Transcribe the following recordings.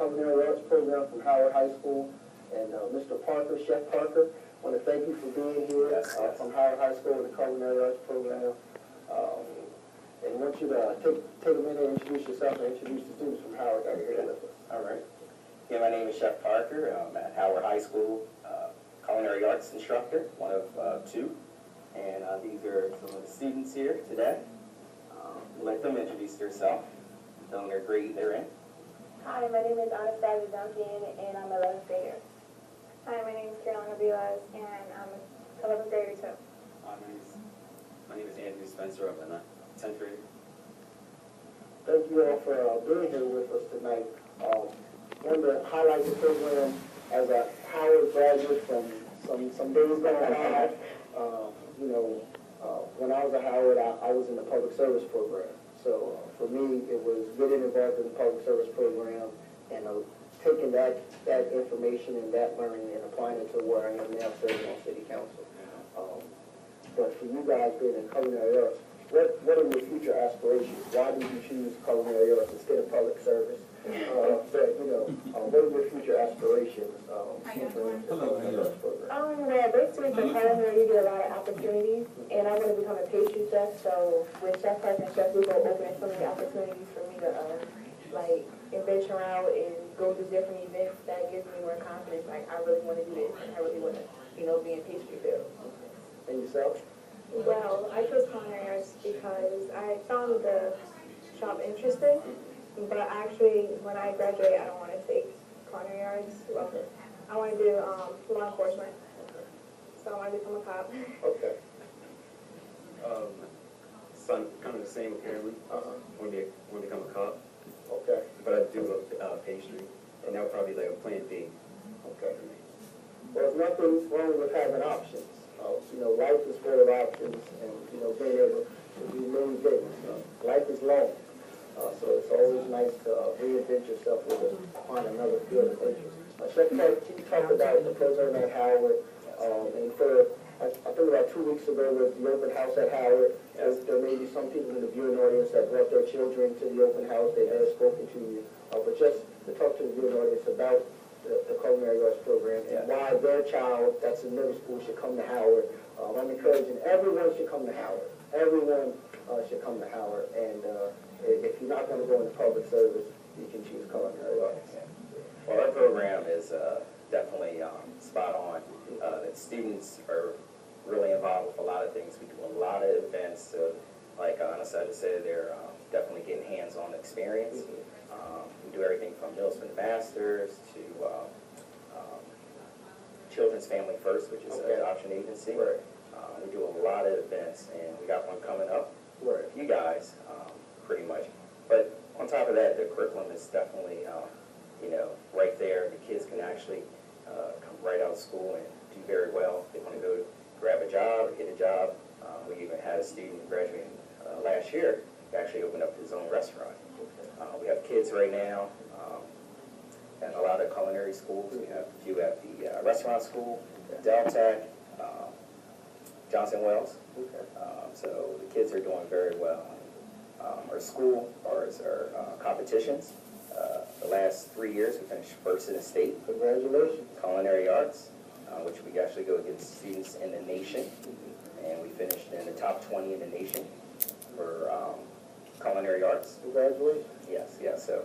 Culinary Arts program from Howard High School. And Mr. Parker, Chef Parker, I want to thank you for being here from Howard High School with the Culinary Arts program. And I want you to take a minute and introduce yourself and introduce the students from Howard that are here with us. All right. Yeah, my name is Chef Parker. I'm at Howard High School, culinary arts instructor, one of two. And these are some of the students here today. Let them introduce themselves, tell them their grade they're in. Hi, my name is Anastasia Duncan, and I'm an 11th grader. Hi, my name is Carolina Vilas, and I'm an 11th grader too. My name is Andrew Spencer. I'm a 10th grader. Thank you all for being here with us tonight. Wanted to highlight the program as a Howard graduate from some days gone by. When I was at Howard, I was in the public service program. So for me, it was getting involved in the public service program and taking that information and that learning and applying it to where I am now serving on city council. But for you guys being in culinary arts, what are your future aspirations? Why did you choose culinary arts instead of public service? What are your future aspirations for the culinary arts program? Well, basically for culinary, you get a lot of opportunities, and I want to become a pastry chef. So with Chef Parker and Chef Lugo opening so many opportunities for me to adventure around and go to different events, that gives me more confidence. Like I really want to do this, and I really want to, be in pastry field. And yourself? Well, I chose culinary arts because I found the shop interesting, but actually, when I graduate, I don't want to take culinary arts. Well, I want to do law enforcement, so I want to become a cop. Okay. So I'm kind of the same apparently. I want to become a cop, Okay. but I do love pastry, and that would probably be like a plan B. Okay. Well, there's nothing wrong with having options. Life is full of options, and being able to do many things. Life is long, so it's always nice to reinvent yourself or find another field of interest. Chef Park, can you talk about the program at Howard? And I think about 2 weeks ago was the open house at Howard. There may be some people in the viewing audience that brought their children to the open house. They may have spoken to you, but just to talk to the viewing audience about the culinary arts program and why their child that's in middle school should come to Howard. I'm encouraging everyone should come to Howard. Everyone should come to Howard. And if you're not going to go into public service, you can choose culinary arts. Well, our program is definitely spot on. The students are really involved with a lot of things. We do a lot of events. So, like Anastasia said, they're definitely getting hands-on experience. We do everything from Millspin Masters to Children's Family First, which is an adoption agency. Right. We do a lot of events, and we got one coming up for you guys, pretty much. But on top of that, the curriculum is definitely, right there. The kids can actually come right out of school and do very well. They want to go grab a job or get a job. We even had a student graduating last year who actually opened up his own restaurant. We have kids right now at a lot of culinary schools. We have a few at the restaurant school, Del Tech, Johnson Wells. So the kids are doing very well. Our school, our competitions, the last 3 years we finished first in the state. Congratulations. Culinary arts, which we actually go against students in the nation. And we finished in the top 20 in the nation for culinary arts. Congratulations. Yes. So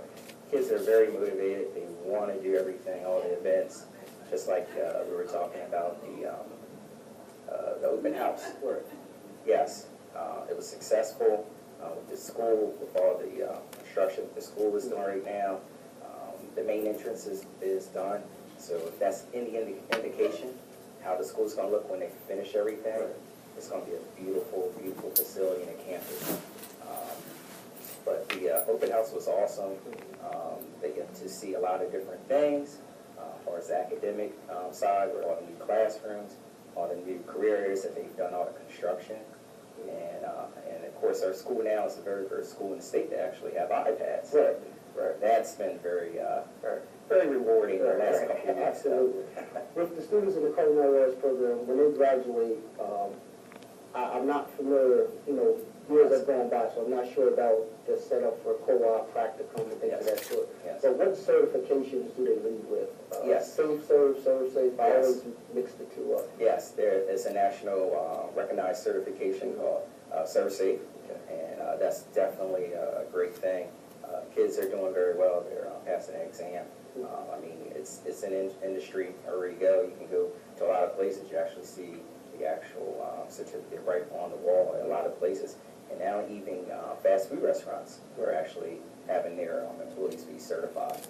kids are very motivated. They want to do everything, all the events, just like we were talking about the open house. Yes, it was successful with the school, with all the construction the school is doing right now. The main entrance is done. So if that's any indication how the school's going to look when they finish everything, it's going to be a beautiful, beautiful facility and a campus. But the open house was awesome. They get to see a lot of different things as far as the academic side, with all the new classrooms, all the new career areas that they've done, all the construction. And of course, our school now is the very first school in the state to actually have iPads. Right. That's been very rewarding the last couple of years. Absolutely. With the students in the culinary arts program, when they graduate, I'm not familiar, years have gone by, so I'm not sure about the setup for co-op, practicum, and things of that sort. Yes. But what certifications do they leave with? Yes. Safe, serve safe, I Yes. always mix the two up. Yes, there is a national recognized certification called ServSafe, and that's definitely a great thing. Kids are doing very well. They're passing the exam. I mean, it's an industry already go. You can go to a lot of places. You actually see the actual certificate right on the wall in a lot of places. And now even fast food restaurants are actually having their employees be certified.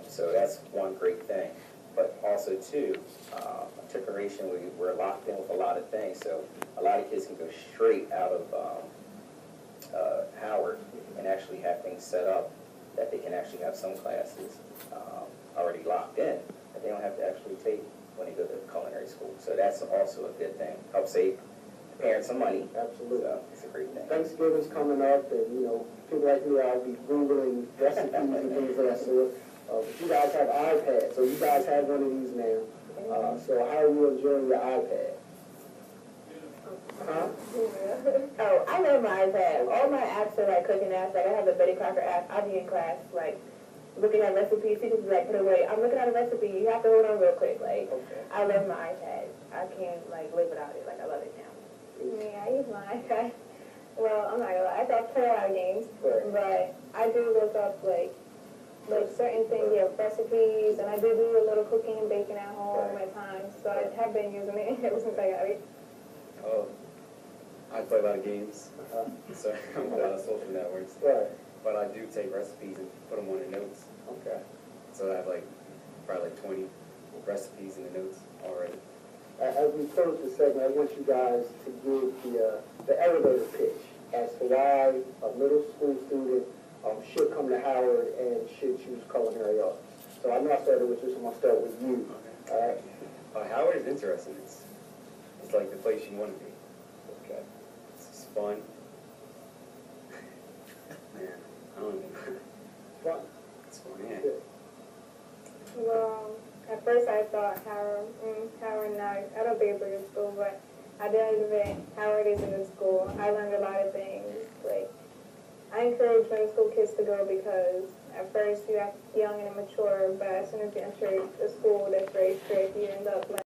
So that's one great thing. But also too, Corporation, we're locked in with a lot of things. So a lot of kids can go straight out of Howard and actually have things set up that they can actually have some classes already locked in that they don't have to actually take when they go to culinary school. So that's also a good thing. Help save parents some money. Absolutely. So it's a great thing. Thanksgiving's coming up, and, people like me, I'll be Googling recipes and things of that sort. But you guys have iPads, so you guys have one of these now. So how are you enjoying your iPad? Huh? Oh, I love my iPad. All my apps are like cooking apps. Like I have the Betty Crocker app. I'll be in class, like looking at recipes. Teachers be like, put it away. I'm looking at a recipe. You have to hold on real quick. Like Okay. I love my iPad. I can't like live without it. Like I love it now. Yeah, I use my iPad. Well, I'm not gonna lie, I don't play a lot of games, Right. but I do look up like certain things, recipes, and I do a little cooking and baking at home at times. So I have been using it ever since I got it. Oh, I play a lot of games, Uh-huh. so I'm on a lot of social networks. Right. But I do take recipes and put them on the notes. Okay. So I have probably 20 recipes in the notes already. As we close the segment, I want you guys to give the elevator pitch as to why a middle school student should come to Howard and should choose culinary arts. So I know I started with this, I'm going to start with you. Okay. Howard is interesting. It's like the place you want to be. Okay. It's fun. Man, I don't know. Fun. It's fun, yeah. Good. Well, at first I thought Howard, no, I don't think it's a good school, but I did admit Howard is a good school. I learned a lot of things. Like, I encourage middle school kids to go because at first you act young and immature, but as soon as you enter a school that's very strict, you end up like